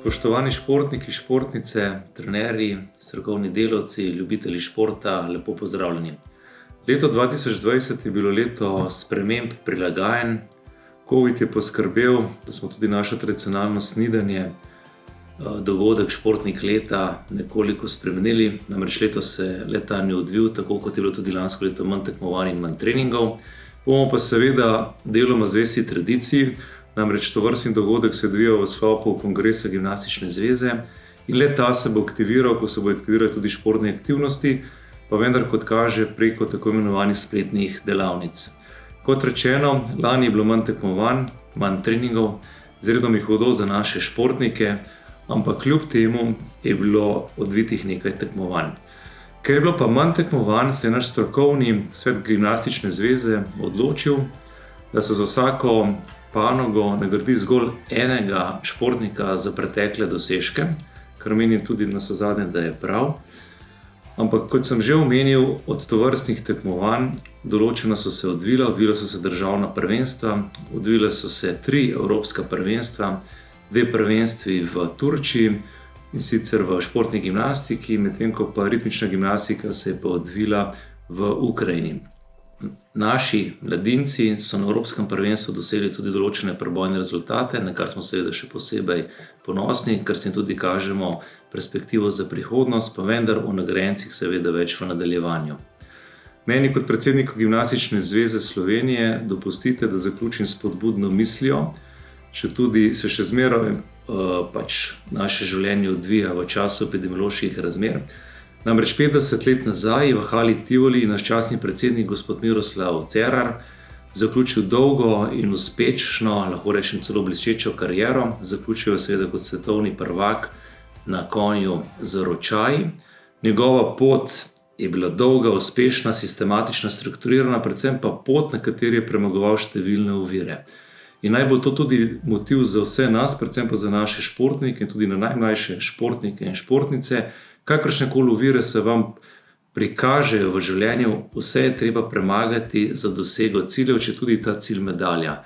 Spoštovani športniki, športnice, trenerji, strokovni delavci, ljubitelji športa, lepo pozdravljeni. Leto 2020 je bilo leto sprememb, prilagajanj. Covid je poskrbel, da smo tudi naše tradicionalno snidenje, dogodek Športnik leta nekoliko spremenili. Namreč letos se leta ni odvil, tako kot je bilo tudi lansko leto manj tekmovanj in manj treningov. Bomo pa seveda deloma zvesti tradiciji, namreč tovrstni dogodek se odvija v sklopu kongresa Gimnastične zveze in le ta se bo aktiviral, ko se bo aktivirali tudi športne aktivnosti, pa vendar kot kaže preko tako imenovanih spletnih delavnic. Kot rečeno, lani je bilo manj tekmovanj, manj treningov, zredom je hudo za naše športnike, ampak kljub temu je bilo odvitih nekaj tekmovanj. Ker je bilo pa manj tekmovanj, se je naš strokovni svet Gimnastične zveze odločil, da se za vsako panogo nagradi zgolj enega športnika za pretekle dosežke, kar menim tudi navsezadnje, da je prav. Ampak kot sem že omenil, od tovrstnih tekmovanj določena so se odvila so se državna prvenstva, odvila so se 3 evropska prvenstva, 2 prvenstvi v Turčiji, in sicer v športni gimnastiki, medtem ko pa ritmična gimnastika se je pa odvila v Ukrajini. Naši mladinci so na evropskem prvenstvu dosegli tudi določene prebojne rezultate, na kar smo seveda še posebej ponosni, ker se jim tudi kažemo perspektivo za prihodnost, pa vendar o nagrajencih seveda več v nadaljevanju. Meni kot predsedniku Gimnastične zveze Slovenije dopustite, da zaključim s spodbudno mislijo, četudi se še zmeraj naše življenje odvija v času epidemioloških razmer. Namreč 50 let nazaj je v hali Tivoli naš častni predsednik gospod Miroslav Cerar zaključil dolgo in uspešno, lahko rečem celo bleščečo kariero. Zaključil je seveda kot svetovni prvak na konju z ročaji. Njegova pot je bila dolga, uspešna, sistematična, strukturirana, predvsem pa pot, na kateri je premagoval številne ovire. In naj bo to tudi motiv za vse nas, predvsem pa za naše športnike in tudi na najmlajše športnike in športnice. Kakršnekoli ovire se vam prikažejo v življenju, vse je treba premagati za dosego ciljev, če tudi ta cilj medalja.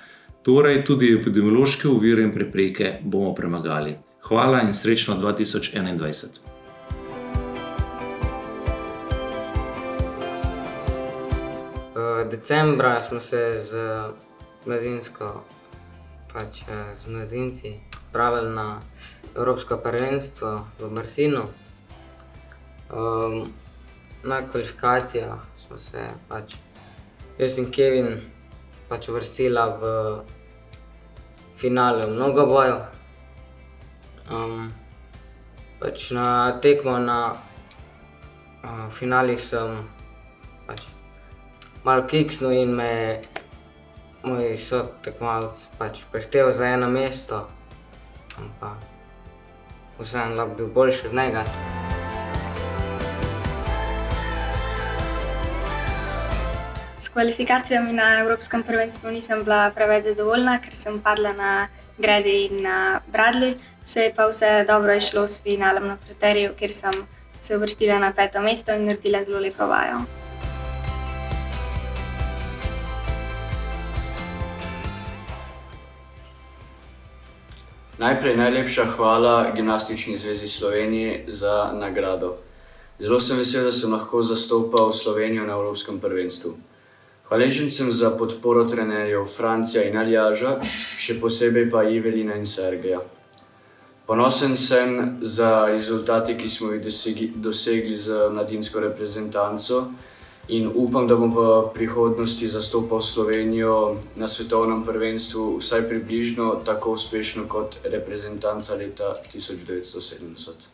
Torej, tudi epidemiološke ovire in prepreke bomo premagali. Hvala in srečno 2021. Decembra smo se z mladinci pravili na Evropsko prvenstvo v Marsinu. Na kvalifikacijah smo se jaz in Kevin uvrstila v finale v mnogoboju. Na tekmo na finalih sem malo kiksnil in me je moj sotekmovalec prihtel za eno mesto, ampak vseeno lahko bil boljši od njega. S kvalifikacijami na Evropskem prvenstvu nisem bila preveč zadovoljna, ker sem padla na gredi in na bradlji. Se je pa vse dobro izšlo s finalom na Frateriju, kjer sem se uvrstila na 5. mesto in naredila zelo lepo vajo. Najprej najlepša hvala Gimnastični zvezi Slovenije za nagrado. Zelo sem vesel, da sem lahko zastopal Slovenijo na Evropskem prvenstvu. Hvaležen sem za podporo trenerjev Francija in Aljaža, še posebej pa Ivelina in Sergeja. Ponosen sem za rezultate, ki smo jih dosegli z mladinsko reprezentanco in upam, da bom v prihodnosti zastopal Slovenijo na svetovnem prvenstvu vsaj približno tako uspešno kot reprezentanca leta 1970.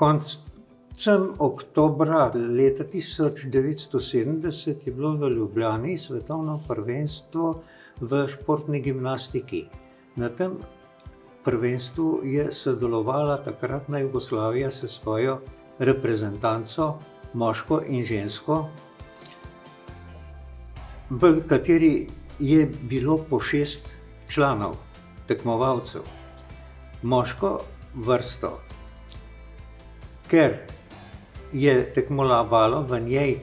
Koncem oktobra leta 1970 je bilo v Ljubljani svetovno prvenstvo v športni gimnastiki. Na tem prvenstvu je sodelovala takratna Jugoslavija s svojo reprezentanco, moško in žensko, v kateri je bilo po 6 članov, tekmovalcev. Moško vrsto, ker je tekmovalo v njej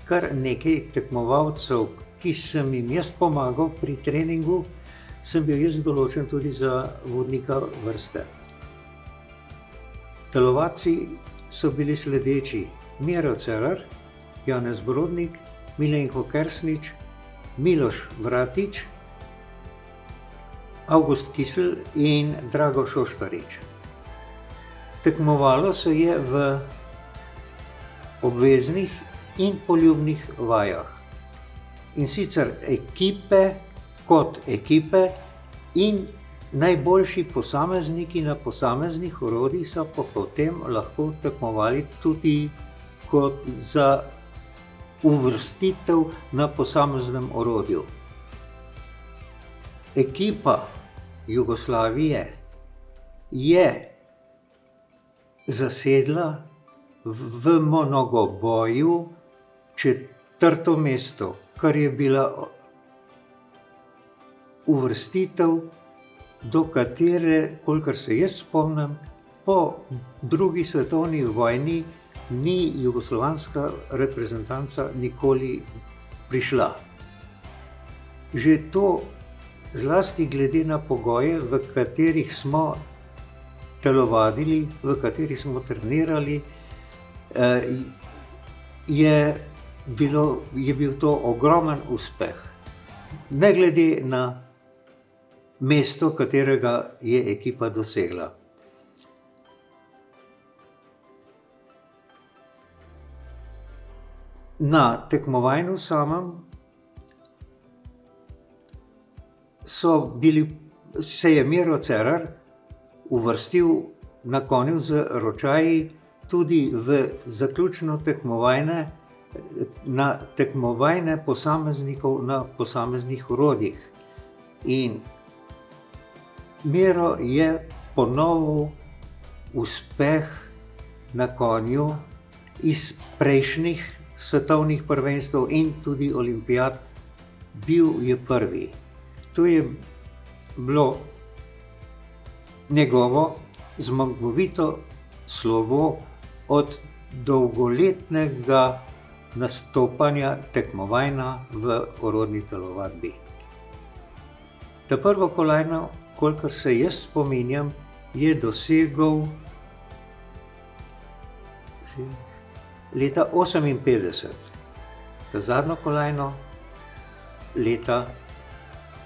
kar nekaj tekmovalcev, ki sem jim jaz pomagal pri treningu, sem bil jaz določen tudi za vodnika vrste. Telovadci so bili sledeči: Miro Cerar, Janez Brodnik, Milenko Kersnič, Miloš Vratič, Avgust Kisl in Drago Šoštarič. Tekmovalo se je v obveznih in poljubnih vajah. In sicer ekipe kot ekipe in najboljši posamezniki na posameznih orodjih so pa potem lahko tekmovali tudi kot za uvrstitev na posameznem orodju. Ekipa Jugoslavije je zasedla v mnogoboju 4. mesto, kar je bila uvrstitev, do katere, kolikor se jaz spomnim, po drugi svetovni vojni ni jugoslovanska reprezentanca nikoli prišla. Že to, zlasti glede na pogoje, v katerih smo telovadili, v katerih smo trenirali, je bil to ogromen uspeh. Ne glede na mesto, katerega je ekipa dosegla. Na tekmovanju samem se je Miro Cerar uvrstil na konju z ročaji tudi v zaključno tekmovanje, na tekmovanje posameznikov na posameznih orodjih. In Miro je ponovil uspeh na konju iz prejšnjih svetovnih prvenstev in tudi olimpijad. Bil je prvi. To je bilo njegovo zmagovito slovo od dolgoletnega nastopanja tekmovanja v orodni telovadbi. Ta prvo kolajno, kolikor se jaz spominjam, je dosegel leta 1958, ta zadnjo kolajno leta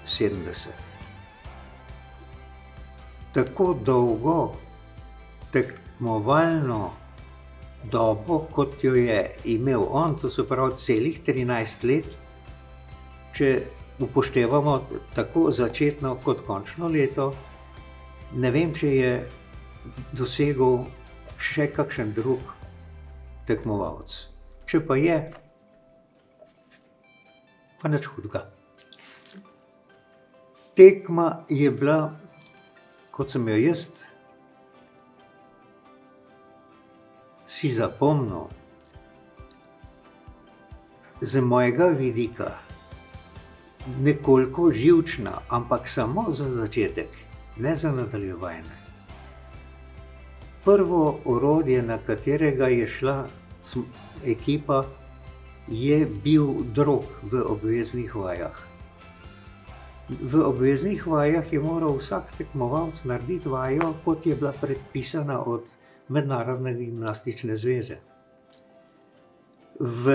1970. Tako dolgo tekmovalno dobo, kot jo je imel on, to se pravi celih 13 let, če upoštevamo tako začetno kot končno leto, ne vem, če je dosegel še kakšen drug tekmovalec. Če pa je, pa nič hudega. Tekma je bila, kot sem jo jaz si zapomnil, z mojega vidika nekoliko živčna, ampak samo za začetek, ne za nadaljevanje. Prvo orodje, na katerega je šla ekipa, je bil drog v obveznih vajah. V obveznih vajah je moral vsak tekmovalec narediti vajo, kot je bila predpisana od Mednarodne gimnastične zveze. V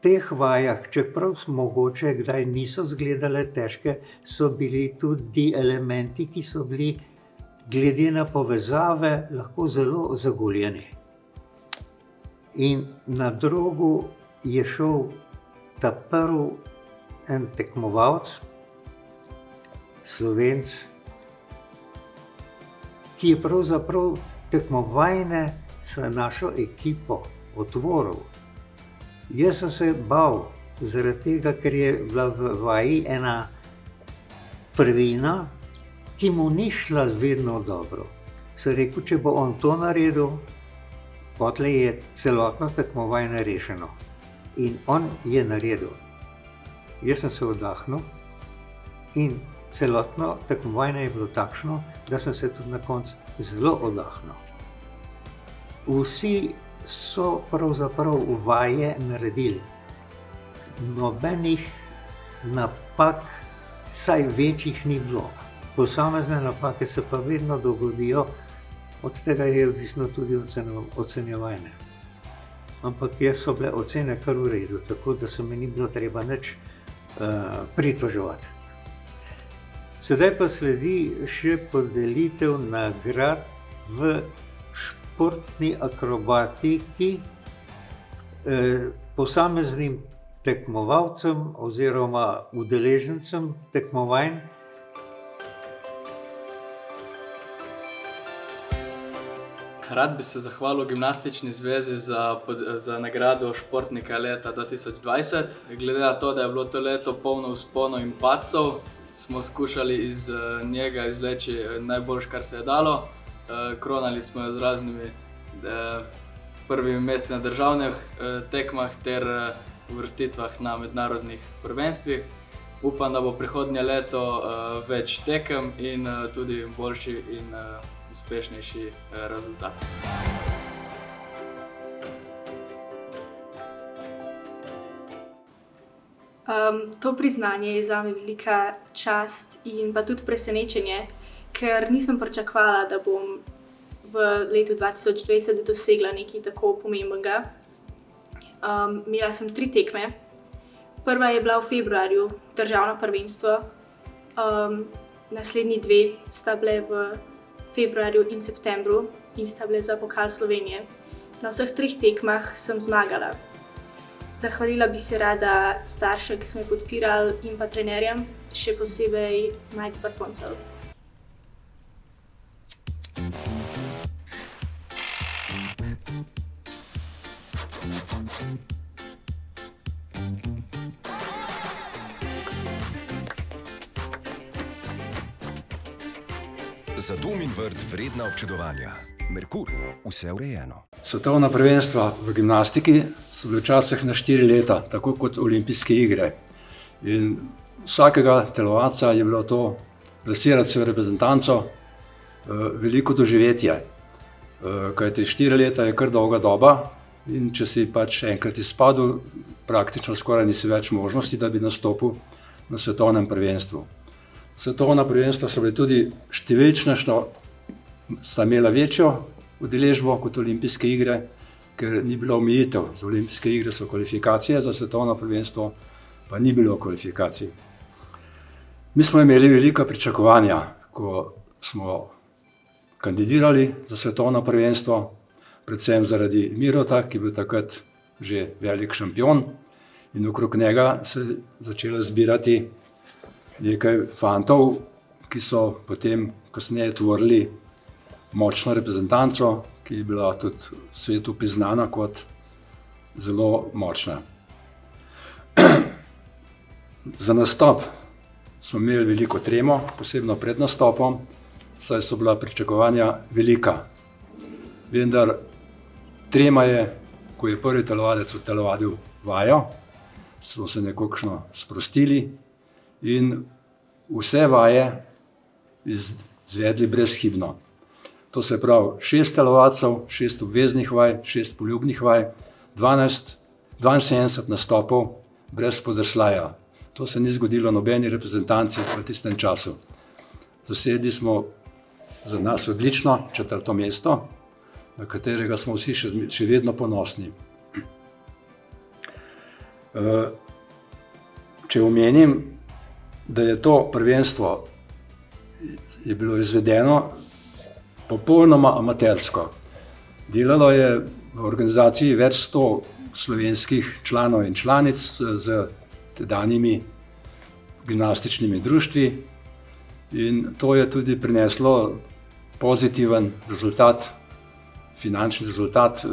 teh vajah, čeprav mogoče kdaj niso izgledale težke, so bili tudi elementi, ki so bili glede na povezave lahko zelo zaguljeni. In na drogu je šel ta prvi en tekmovalec, Slovenec, ki je pravzaprav tekmovanje s našo ekipo otvoril. Jaz sem se bal, zaradi tega, ker je bila v vaji ena prvina, ki mu ni šla vedno dobro. Sem rekel, če bo on to naredil, potlej je celotno tekmovanje rešeno. In on je naredil. Jaz sem se oddahnil in celotno tekmovanje je bilo takšno, da sem se tudi na koncu zelo oddahnil. Vsi so pravzaprav vaje naredili. Nobenih napak, saj večjih ni bilo. Posamezne napake se pa vedno dogodijo, od tega je odvisno tudi ocenjevanje. Ampak so bile ocene kar v redu, tako da se mi ni bilo treba nič pritoževati. Sedaj pa sledi še podelitev nagrad v športni akrobatiki posameznim tekmovalcem oziroma udeležencem tekmovanj. Rad bi se zahvalil Gimnastični zvezi za nagrado športnika leta 2020. Glede na to, da je bilo to leto polno vzponov in padcev, smo skušali iz njega izvleči najboljše, kar se je dalo. Kronali smo jo z raznimi prvimi mesti na državnih tekmah ter uvrstitvah na mednarodnih prvenstvih. Upam, da bo prihodnje leto več tekem in tudi boljši in uspešnejši rezultat. To priznanje je zame velika čast in pa tudi presenečenje, ker nisem pričakovala, da bom v letu 2020 dosegla nekaj tako pomembnega. Imela sem 3 tekme. Prva je bila v februarju, državno prvenstvo. Naslednji 2 sta bile v februarju in septembru in sta bile za pokal Slovenije. Na vseh 3 tekmah sem zmagala. Zahvalila bi se rada staršem, ki so me podpirali, in pa trenerjem, še posebej Majdi Bartoncelj. Za dom in vrt vredna občudovanja. Merkur, vse urejeno. Svetovna prvenstva v gimnastiki so bile včasih na 4 leta, tako kot olimpijske igre. In vsakega telovadca je bilo to plasirati se v reprezentanco veliko doživetje. Kajti 4 leta je kar dolga doba in če si pač enkrat izpadel, praktično skoraj nisi več možnosti, da bi nastopil na svetovnem prvenstvu. Svetovna prvenstva so bile tudi številčna, sta imela večjo udeležbo kot olimpijske igre, ker ni bilo omejitev. Za olimpijske igre so kvalifikacije, za svetovno prvenstvo pa ni bilo kvalifikacij. Mi smo imeli velika pričakovanja, ko smo kandidirali za svetovno prvenstvo, predvsem zaradi Mirota, ki je bil takrat že velik šampion, in okrog njega se je začelo zbirati nekaj fantov, ki so potem kasneje tvorili močno reprezentanco, ki je bila tudi v svetu priznana kot zelo močna. Za nastop smo imeli veliko tremo, posebno pred nastopom, saj so bila pričakovanja velika. Vendar trema je, ko je prvi telovadec odtelovadil vajo, smo se nekakšno sprostili in vse vaje izvedli brezhibno. To se pravi 6 telovadcev, 6 obveznih vaj, 6 poljubnih vaj, 72 nastopov brez spodrsljaja. To se ni zgodilo nobeni reprezentanci v tistem času. Zasedli smo za nas odlično 4. mesto, na katerega smo vsi še vedno ponosni. Če omenim, da je to prvenstvo je bilo izvedeno popolnoma amatersko. Delalo je v organizaciji več 100 slovenskih članov in članic z tedanjimi gimnastičnimi društvi in to je tudi prineslo pozitiven rezultat finančni rezultat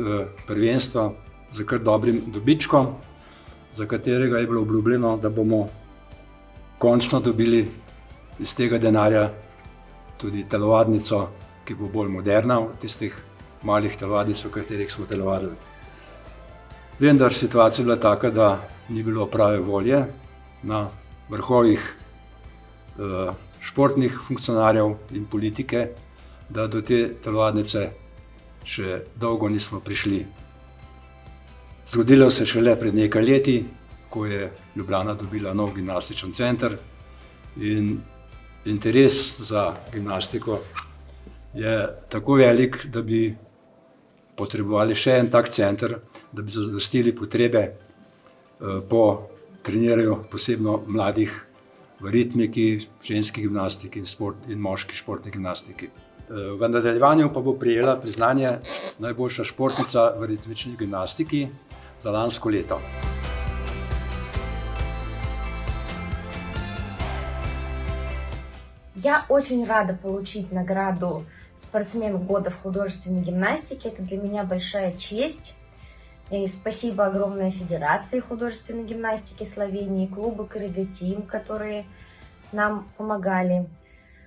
prvenstva z kar dobrim dobičkom, za katerega je bilo obljubljeno, da bomo končno dobili iz tega denarja tudi telovadnico, ki bo bolj moderna od tistih malih telovadnic, v katerih smo telovadili. Vendar situacija je bila taka, da ni bilo prave volje na vrhovih športnih funkcionarjev in politike, da do te telovadnice še dolgo nismo prišli. Zgodilo se šele pred nekaj leti, ko je Ljubljana dobila nov gimnastičen center in interes za gimnastiko je tako velik, da bi potrebovali še en tak center, da bi zadostili potrebe po treniranju posebno mladih v ritmiki, ženski gimnastiki in moški športni gimnastiki. V nadaljevanju pa bo prejela priznanje najboljša športnica v ritmični gimnastiki za lansko leto. Я очень рада получить награду «Спортсмен года в художественной гимнастике». Это для меня большая честь. И спасибо огромное Федерации художественной гимнастики Словении, клубу «Крыга Тим», которые нам помогали.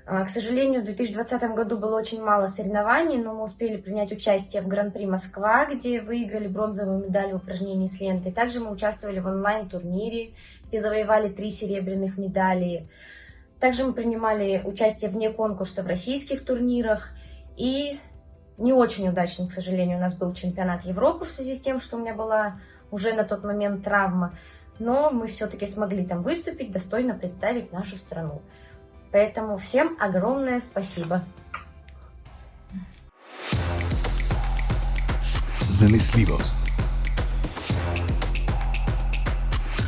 К сожалению, в 2020 году было очень мало соревнований, но мы успели принять участие в Гран-при Москва, где выиграли бронзовую медаль в упражнении с лентой. Также мы участвовали в онлайн-турнире, где завоевали 3 серебряных медали. Также мы принимали участие вне конкурса в российских турнирах. И не очень удачным, к сожалению, у нас был чемпионат Европы в связи с тем, что у меня была уже на тот момент травма. Но мы все-таки смогли там выступить, достойно представить нашу страну. Поэтому всем огромное спасибо. Zanesljivost,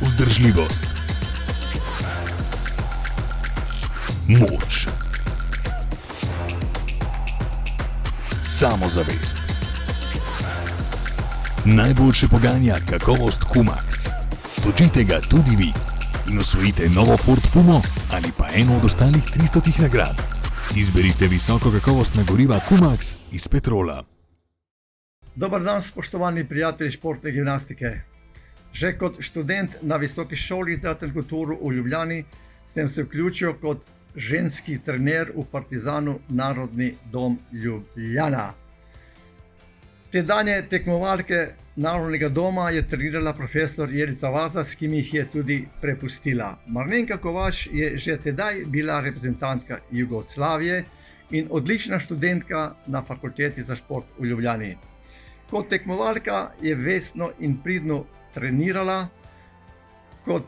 vzdržljivost, moč, samozavest. Najboljše poganja kakovost Kumax. Točite ga tudi vi in osvojite novo Ford Pumo ali pa eno od ostalih 300 nagrad. Izberite visoko kakovostna goriva Kumax iz Petrola. Dobar dan, spoštovani prijatelji športne gimnastike. Že kot študent na Visoki šoli za kulturo v Ljubljani sem se vključil kot ženski trener v Partizanu Narodni dom Ljubljana. Tedanje tekmovalke Narodnega doma je trenirala profesor Jelica Vazas, ki mi jih je tudi prepustila. Marlenka Kovač je že tedaj bila reprezentantka Jugoslavije in odlična študentka na Fakulteti za šport v Ljubljani. Kot tekmovalka je vestno in pridno trenirala, kot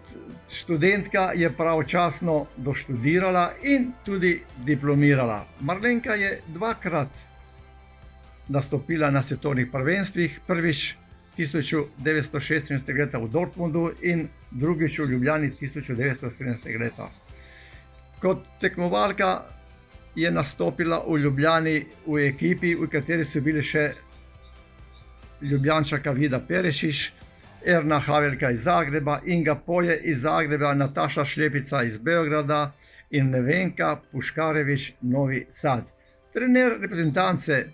študentka je pravočasno doštudirala in tudi diplomirala. Marlenka je dvakrat nastopila na svetovnih prvenstvih, prvič 1996 leta v Dortmundu in drugič v Ljubljani 1917 leta. Kot tekmovalka je nastopila v Ljubljani v ekipi, v kateri so bili še Ljubljančanka Vida Perešič, Erna Havelka iz Zagreba, Inga Poje iz Zagreba, Nataša Šlepica iz Beograda in Nevenka Puškarevič Novi Sad. Trener reprezentance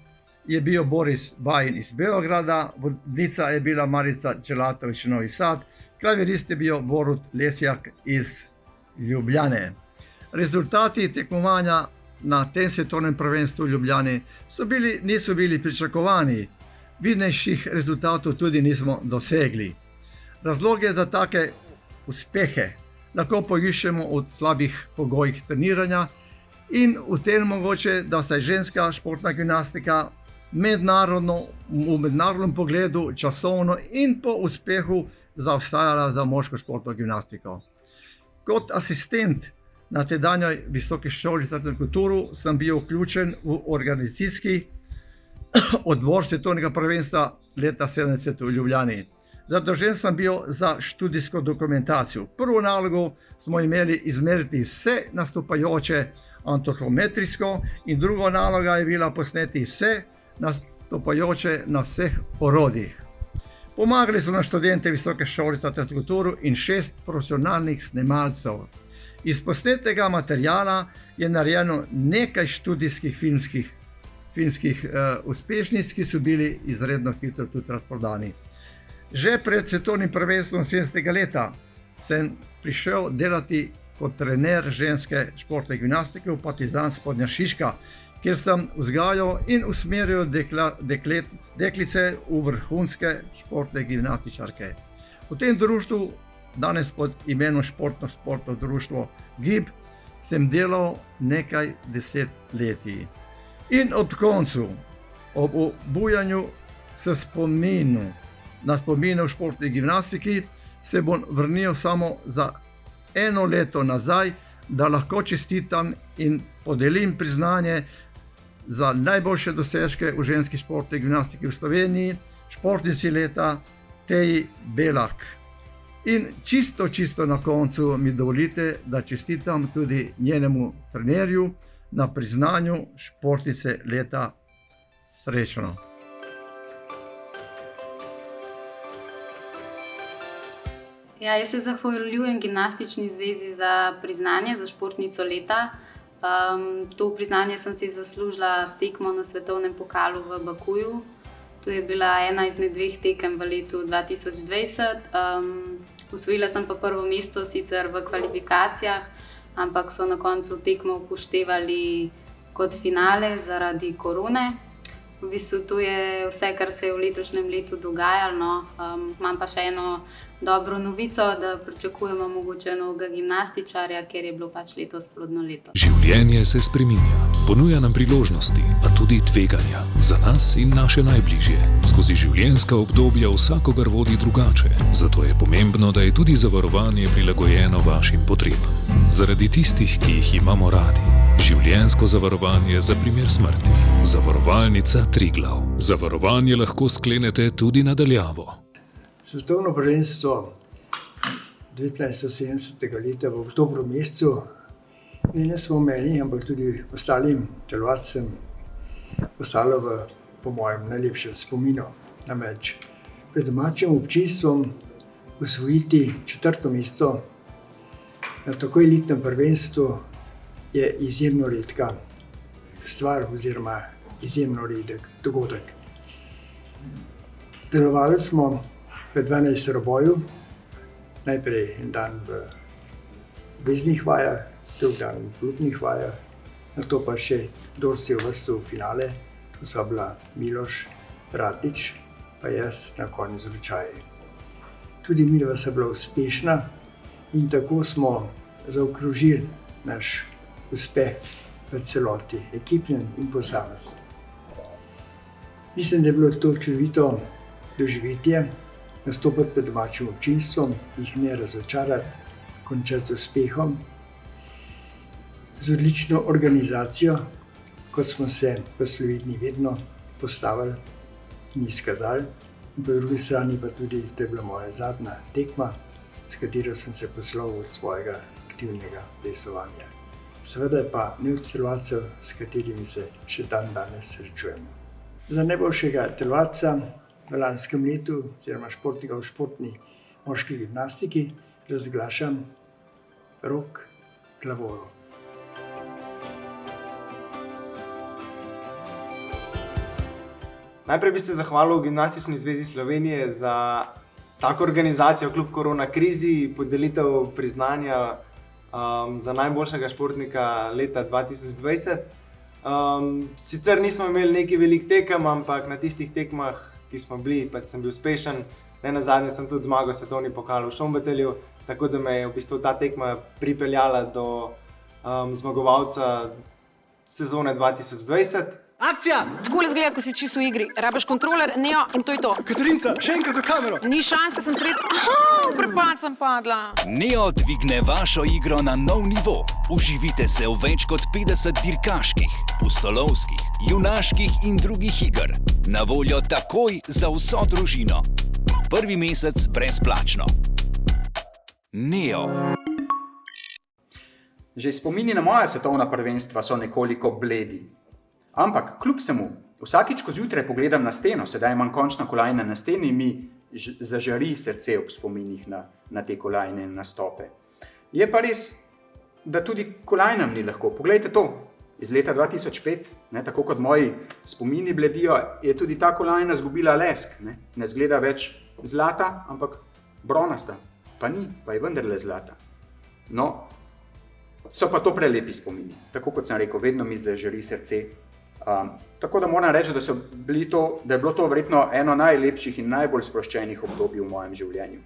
je bil Boris Bajin iz Beograda, vodnica je bila Marica Čelatovič Novi Sad, klavirist je bil Borut Lesjak iz Ljubljane. Rezultati tekmovanja na tem svetovnem prvenstvu v Ljubljani niso bili pričakovani. Vidnejših rezultatov tudi nismo dosegli. Razloge za take uspehe lahko poiščemo v slabih pogojih treniranja in v tem mogoče, da se je ženska športna gimnastika v mednarodnem pogledu časovno in po uspehu zaostajala za moško športno gimnastiko. Kot asistent na tedanjoj Visoki šoli za kulturo sem bil vključen v organizacijski odbor svetovnega prvenstva leta 1970 v Ljubljani. Zadolžen sem bil za študijsko dokumentacijo. Prvo nalogo smo imeli izmeriti vse nastopajoče antropometrijsko in druga naloga je bila posneti vse nastopajoče na vseh orodjih. Pomagali so nam študente Visoke šole za kulturo in 6 profesionalnih snemalcev. Iz posnetega materiala je narejeno nekaj študijskih finskih uspešnic, ki so bili izredno hitro tudi razprodani. Že pred svetovnim prvenstvom 70. leta sem prišel delati kot trener ženske športne gimnastike v Partizan Spodnja Šiška, kjer sem vzgajal in usmerjal deklice v vrhunske športne gimnastičarke. V tem društvu, danes pod imenom Športno društvo GIB, sem delal nekaj 10 leti. In ob koncu, ob obujanju s spominu na spomine v športni gimnastiki, se bom vrnil samo za 1 leto nazaj, da lahko čestitam in podelim priznanje za najboljše dosežke v ženski športni gimnastiki v Sloveniji, športnici leta Teji Belak. In čisto na koncu mi dovolite, da čestitam tudi njenemu trenerju na priznanju športnice leta. Srečno! Ja, jaz se zahvaljujem Gimnastični zvezi za priznanje za športnico leta. To priznanje sem si zaslužila s tekmo na svetovnem pokalu v Bakuju. To je bila ena izmed 2 tekem v letu 2020. Osvojila sem pa prvo mesto sicer v kvalifikacijah, ampak so na koncu tekmo upoštevali kot finale zaradi korone. V bistvu to je vse, kar se je v letošnjem letu dogajalo. Imam pa še eno dobro novico, da pričakujemo mogoče novega gimnastičarja, ker je bilo pač letos plodno leto. Življenje se spreminja, ponuja nam priložnosti, a tudi tveganja za nas in naše najbližje. Skozi življenjska obdobja vsakogar vodi drugače, zato je pomembno, da je tudi zavarovanje prilagojeno vašim potrebam. Zaradi tistih, ki jih imamo radi. Življenjsko zavarovanje za primer smrti. Zavarovalnica Triglav. Zavarovanje lahko sklenete tudi na daljavo. Svetovno prvenstvo 1970. leta v oktobru mesecu ne samo meni, ampak tudi ostalim telovadcem ostalo po mojem najlepšem spominu. Namreč pred domačim občinstvom osvojiti 4. mesto na tako elitnem prvenstvu je izjemno redka stvar oziroma izjemno redek dogodek. Delovali smo v 12 boju, najprej en dan v veznih vajah, drug dan v klubnih vajah, nato pa še kdor se je uvrstil v finale, to so bila Miloš, Ratič, pa jaz na konju z ročaji. Tudi midva sta bila uspešna in tako smo zaokrožili naš uspeh v celoti, ekipnem in posameznem. Mislim, da je bilo to čudovito doživetje, nastopati pred domačim občinstvom, jih ne razočarati, končati z uspehom, z odlično organizacijo, kot smo se v Sloveniji vedno postavili in izkazali. In po drugi strani pa tudi, to je bila moja zadnja tekma, s katero sem se poslovil od svojega aktivnega plesovanja. Seveda pa ne od telovadcev, s katerimi se še danes srečujemo. Za najboljšega telovadca v lanskem letu, oziroma športnika v športni moški gimnastiki, razglašam Rok Klavoro. Najprej bi se zahvalil Gimnastični zvezi Slovenije za tako organizacijo kljub korona krizi, podelitev priznanja za najboljšega športnika leta 2020. Sicer nismo imeli neki velik tekem, ampak na tistih tekmah, ki smo bili, pa sem bil uspešen. Nenazadnje sem tudi zmagal svetovni pokal v Šombetelju, tako da me je v bistvu ta tekma pripeljala do zmagovalca sezone 2020. Akcija! Takole izgleda, ko si čisto v igri. Rabiš kontroler, Neo, in to je to. Katarinca, še enkrat v kamero! Ni šans, ko sem sred... Aha, v prepad sem padla. Neo dvigne vašo igro na nov nivo. Uživite se v več kot 50 dirkaških, pustolovskih, junaških in drugih iger. Na voljo takoj za vso družino. 1. mesec brezplačno. Neo. Že spomini na moja svetovna prvenstva so nekoliko bledi. Ampak kljub vsemu, vsakič, ko zjutraj pogledam na steno, sedaj imam končno kolajne na steni, mi zažari srce ob spominih na te kolajne nastope. Je pa res, da tudi kolajnam ni lahko. Poglejte to, iz leta 2005, tako kot moji spomini bledijo, je tudi ta kolajna izgubila lesk. Ne zgleda več zlata, ampak bronasta. Pa ni, pa je vendarle zlata. No, so pa to prelepi spomini. Tako kot sem rekel, vedno mi zažari srce. Tako da moram reči, da je bilo to verjetno eno najlepših in najbolj sproščenih obdobij v mojem življenju.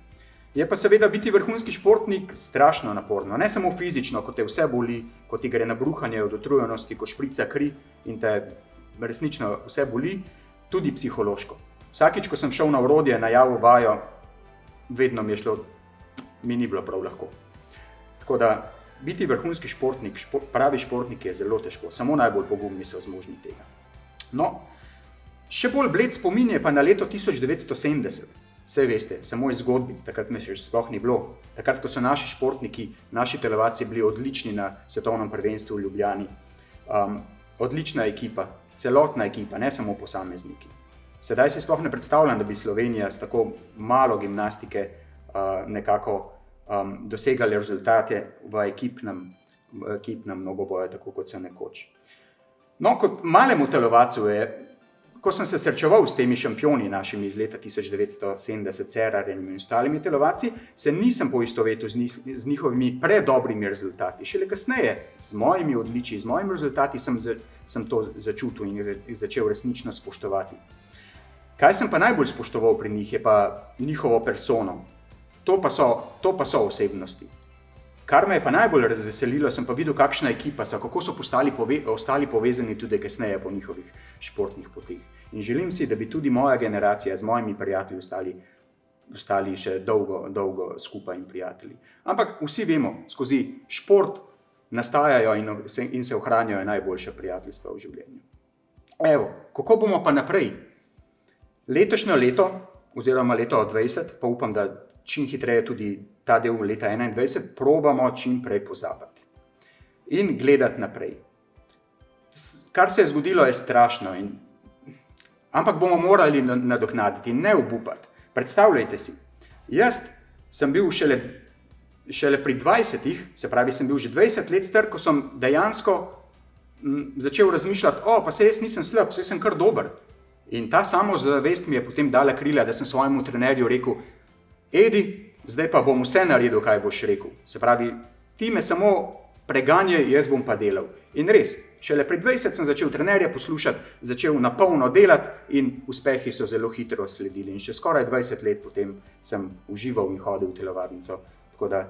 Je pa seveda biti vrhunski športnik strašno naporno. Ne samo fizično, ko te vse boli, ko ti gre na bruhanje od utrujenosti, ko šprica kri in te resnično vse boli, tudi psihološko. Vsakič, ko sem šel na orodje, na javu vajo, vedno mi ni bilo prav lahko. Tako da biti vrhunski športnik, pravi športnik je zelo težko, samo najbolj pogumni so zmožni tega. No, še bolj bled spomin je pa na leto 1970. Saj veste, samo iz zgodbic, takrat me še sploh ni bilo. Takrat, ko so naši športniki, naši telovadci bili odlični na svetovnem prvenstvu v Ljubljani. Odlična ekipa, celotna ekipa, ne samo posamezniki. Sedaj si sploh ne predstavljam, da bi Slovenija s tako malo gimnastike nekako dosegali rezultate v ekipnem mnogoboju, tako kot so nekoč. No, kot malemu telovadcu ko sem se srečeval s temi šampioni našimi iz leta 1970, Cerarjem in ostalimi telovadci, se nisem poistovetil z njihovimi predobrimi rezultati. Šele kasneje, z mojimi odličji, z mojimi rezultati sem to začutil in začel resnično spoštovati. Kaj sem pa najbolj spoštoval pri njih, je pa njihovo persono. To pa so osebnosti. Kar me je pa najbolj razveselilo, sem pa videl, kakšna ekipa so, kako so ostali povezani tudi kasneje po njihovih športnih poteh. In želim si, da bi tudi moja generacija z mojimi prijatelji ostali še dolgo skupaj in prijatelji. Ampak vsi vemo, skozi šport nastajajo in se ohranjajo najboljša prijateljstva v življenju. Evo, kako bomo pa naprej? Letošnje leto, oziroma leto 2020, pa upam, da čim hitreje tudi ta del leta 2021, probamo čim prej pozabiti in gledati naprej. Kar se je zgodilo, je strašno, ampak bomo morali nadoknaditi in ne obupati. Predstavljajte si, jaz sem bil šele pri 20-ih, se pravi, sem bil že 20 let star, ko sem dejansko začel razmišljati, pa se jaz nisem slab, saj sem kar dober. In ta samozavest mi je potem dala krila, da sem svojemu trenerju rekel, Edi, zdaj pa bom vse naredil, kaj boš rekel. Se pravi, ti me samo preganjaj, jaz bom pa delal. In res, šele pri 20 sem začel trenerja poslušati, začel na polno delati in uspehi so zelo hitro sledili. In še skoraj 20 let potem sem užival in hodil v telovadnico. Tako da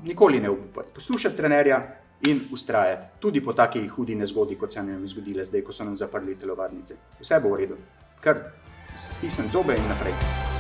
nikoli ne obupati. Poslušati trenerja in vztrajati. Tudi po taki hudi nezgodi, kot se nam je zgodila zdaj, ko so nam zaprli telovadnice. Vse bo v redu. Kar stisnem zobe in naprej.